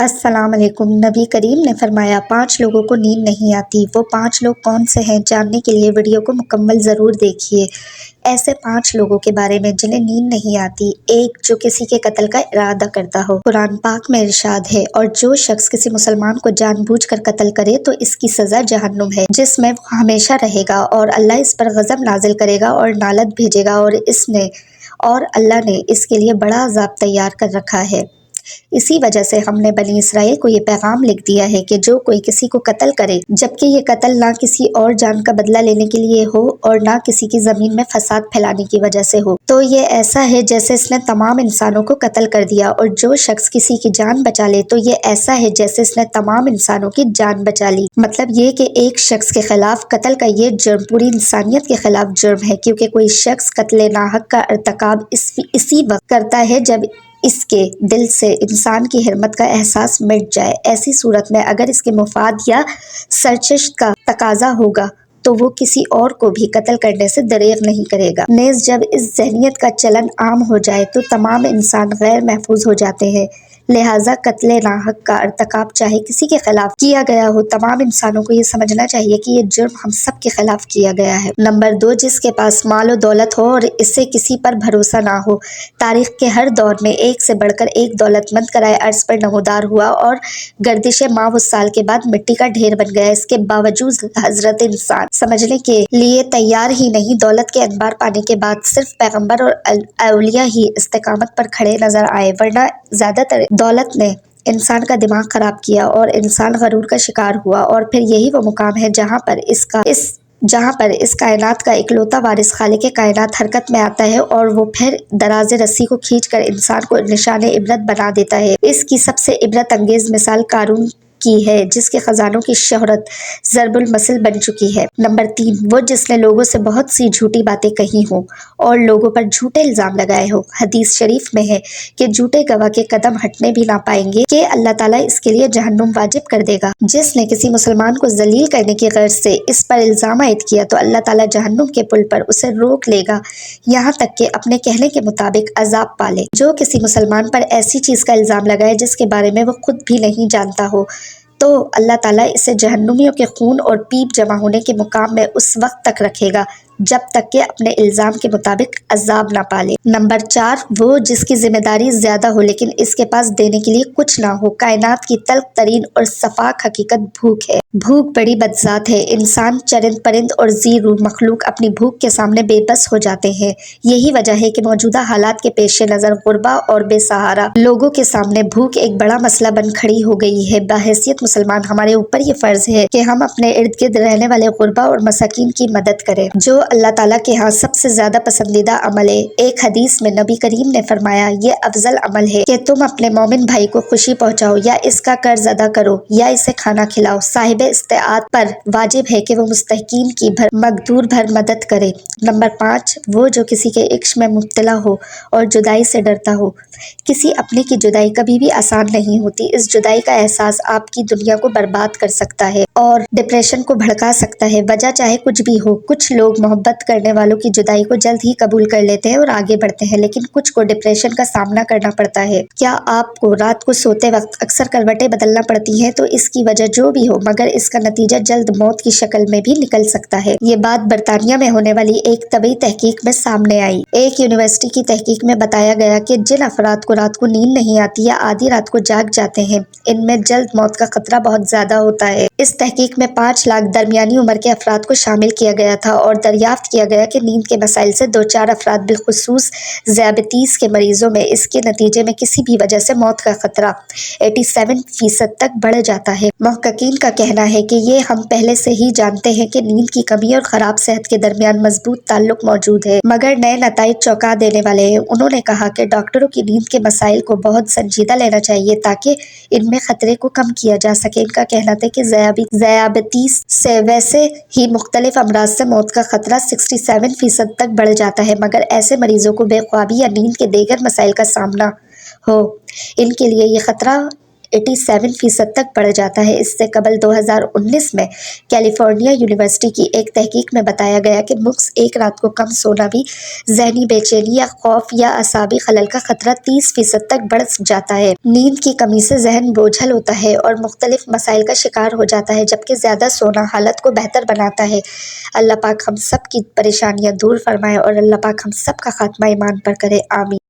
السلام علیکم۔ نبی کریم نے فرمایا 5 لوگوں کو نیند نہیں آتی۔ وہ 5 لوگ کون سے ہیں جاننے کے لیے ویڈیو کو مکمل ضرور دیکھیے۔ ایسے 5 لوگوں کے بارے میں جنہیں نیند نہیں آتی۔ 1، جو کسی کے قتل کا ارادہ کرتا ہو۔ قرآن پاک میں ارشاد ہے، اور جو شخص کسی مسلمان کو جان بوجھ کر قتل کرے تو اس کی سزا جہنم ہے، جس میں وہ ہمیشہ رہے گا، اور اللہ اس پر غضب نازل کرے گا اور لعنت بھیجے گا، اور اللہ نے اس کے لیے بڑا عذاب تیار کر رکھا ہے۔ اسی وجہ سے ہم نے بنی اسرائیل کو یہ پیغام لکھ دیا ہے کہ جو کوئی کسی کو قتل کرے، جبکہ یہ قتل نہ کسی اور جان کا بدلہ لینے کے لیے ہو اور نہ کسی کی زمین میں فساد پھیلانے کی وجہ سے ہو، تو یہ ایسا ہے جیسے اس نے تمام انسانوں کو قتل کر دیا، اور جو شخص کسی کی جان بچا لے تو یہ ایسا ہے جیسے اس نے تمام انسانوں کی جان بچا لی۔ مطلب یہ کہ ایک شخص کے خلاف قتل کا یہ جرم پوری انسانیت کے خلاف جرم ہے، کیونکہ کوئی شخص قتل ناحق کا ارتکاب اسی وقت کرتا ہے جب اس کے دل سے انسان کی حرمت کا احساس مٹ جائے۔ ایسی صورت میں اگر اس کے مفاد یا سرچشمہ کا تقاضا ہوگا تو وہ کسی اور کو بھی قتل کرنے سے دریغ نہیں کرے گا۔ نیز جب اس ذہنیت کا چلن عام ہو جائے تو تمام انسان غیر محفوظ ہو جاتے ہیں۔ لہٰذا قتل ناحق کا ارتکاب چاہے کسی کے خلاف کیا گیا ہو، تمام انسانوں کو یہ سمجھنا چاہیے کہ یہ جرم ہم سب کے خلاف کیا گیا ہے۔ نمبر 2، جس کے پاس مال و دولت ہو اور اسے کسی پر بھروسہ نہ ہو۔ تاریخ کے ہر دور میں ایک سے بڑھ کر ایک دولت مند کرۂ ارض پر نمودار ہوا اور گردش ماہ و سال کے بعد مٹی کا ڈھیر بن گیا۔ اس کے باوجود حضرت انسان سمجھنے کے لیے تیار ہی نہیں۔ دولت کے انبار پانے کے بعد صرف پیغمبر اور اولیاء ہی استقامت پر کھڑے نظر آئے، ورنہ زیادہ تر دولت نے انسان کا دماغ خراب کیا اور انسان غرور کا شکار ہوا۔ اور پھر یہی وہ مقام ہے جہاں پر اس کائنات کا اکلوتا وارث خالق کائنات حرکت میں آتا ہے، اور وہ پھر دراز رسی کو کھینچ کر انسان کو نشان عبرت بنا دیتا ہے۔ اس کی سب سے عبرت انگیز مثال قارون کی ہے، جس کے خزانوں کی شہرت ضرب المثل بن چکی ہے۔ نمبر 3، وہ جس نے لوگوں سے بہت سی جھوٹی باتیں کہی ہوں اور لوگوں پر جھوٹے الزام لگائے ہوں۔ حدیث شریف میں ہے کہ جھوٹے گواہ کے قدم ہٹنے بھی نہ پائیں گے کہ اللہ تعالیٰ اس کے لیے جہنم واجب کر دے گا۔ جس نے کسی مسلمان کو ذلیل کرنے کی غرض سے اس پر الزام عائد کیا تو اللہ تعالیٰ جہنم کے پل پر اسے روک لے گا، یہاں تک کہ اپنے کہنے کے مطابق عذاب پالے۔ جو کسی مسلمان پر ایسی چیز کا الزام لگائے جس کے بارے میں وہ خود بھی نہیں جانتا ہو، تو اللہ تعالیٰ اسے جہنمیوں کے خون اور پیپ جمع ہونے کے مقام میں اس وقت تک رکھے گا جب تک کہ اپنے الزام کے مطابق عذاب نہ پالے۔ نمبر 4، وہ جس کی ذمہ داری زیادہ ہو لیکن اس کے پاس دینے کے لیے کچھ نہ ہو۔ کائنات کی تلخ ترین اور سفاک حقیقت بھوک ہے۔ بھوک بڑی بدذات ہے۔ انسان، چرند پرند اور ذی روح مخلوق اپنی بھوک کے سامنے بے بس ہو جاتے ہیں۔ یہی وجہ ہے کہ موجودہ حالات کے پیش نظر غربا اور بے سہارا لوگوں کے سامنے بھوک ایک بڑا مسئلہ بن کھڑی ہو گئی ہے۔ بحیثیت مسلمان ہمارے اوپر یہ فرض ہے کہ ہم اپنے ارد گرد رہنے والے غربا اور مساکین کی مدد کریں، جو اللہ تعالیٰ کے ہاں سب سے زیادہ پسندیدہ عمل ہے۔ ایک حدیث میں نبی کریم نے فرمایا، یہ افضل عمل ہے کہ تم اپنے مومن بھائی کو خوشی پہنچاؤ، یا اس کا قرض ادا کرو، یا اسے کھانا کھلاؤ۔ صاحب استطاعت پر واجب ہے کہ وہ مستحقین کی مقدور بھر مدد کرے۔ نمبر 5، وہ جو کسی کے عشق میں مبتلا ہو اور جدائی سے ڈرتا ہو۔ کسی اپنے کی جدائی کبھی بھی آسان نہیں ہوتی۔ اس جدائی کا احساس آپ کی دنیا کو برباد کر سکتا ہے اور ڈپریشن کو بھڑکا سکتا ہے۔ وجہ چاہے کچھ بھی ہو، کچھ لوگ محبت کرنے والوں کی جدائی کو جلد ہی قبول کر لیتے ہیں اور آگے بڑھتے ہیں، لیکن کچھ کو ڈپریشن کا سامنا کرنا پڑتا ہے۔ کیا آپ کو رات کو سوتے وقت اکثر کروٹیں بدلنا پڑتی ہیں؟ تو اس کی وجہ جو بھی ہو، مگر اس کا نتیجہ جلد موت کی شکل میں بھی نکل سکتا ہے۔ یہ بات برطانیہ میں ہونے والی ایک طبی تحقیق میں سامنے آئی۔ ایک یونیورسٹی کی تحقیق میں بتایا گیا کہ جن افراد کو رات کو نیند نہیں آتی یا آدھی رات کو جاگ جاتے ہیں، ان میں جلد موت کا خطرہ بہت زیادہ ہوتا ہے۔ اس تحقیق میں 5 لاکھ درمیانی عمر کے افراد کو شامل کیا گیا تھا اور دریافت کیا گیا کہ نیند کے مسائل سے 2-4 افراد، بالخصوص ذیابیطس کے مریضوں میں اس کے نتیجے میں کسی بھی وجہ سے موت کا خطرہ 87% تک بڑھ جاتا ہے۔ محققین کا کہنا ہے کہ یہ ہم پہلے سے ہی جانتے ہیں کہ نیند کی کمی اور خراب صحت کے درمیان مضبوط تعلق موجود ہے، مگر نئے نتائج چونکا دینے والے ہیں۔ انہوں نے کہا کہ ڈاکٹروں کی نیند کے مسائل کو بہت سنجیدہ لینا چاہیے تاکہ ان میں خطرے کو کم کیا جا سکے۔ ان کا کہنا تھا کہ ذیابیطس سے ویسے ہی مختلف امراض سے موت کا خطرہ 67% تک بڑھ جاتا ہے، مگر ایسے مریضوں کو بے خوابی یا نیند کے دیگر مسائل کا سامنا ہو، ان کے لیے یہ خطرہ 87% تک بڑھ جاتا ہے۔ اس سے قبل 2019 میں کیلیفورنیا یونیورسٹی کی ایک تحقیق میں بتایا گیا کہ مخص ایک رات کو کم سونا بھی ذہنی بے چینی یا خوف یا اعصابی خلل کا خطرہ 30% تک بڑھ جاتا ہے۔ نیند کی کمی سے ذہن بوجھل ہوتا ہے اور مختلف مسائل کا شکار ہو جاتا ہے، جبکہ زیادہ سونا حالت کو بہتر بناتا ہے۔ اللہ پاک ہم سب کی پریشانیاں دور فرمائے اور اللہ پاک ہم سب کا خاتمہ ایمان پر کرے، آمین۔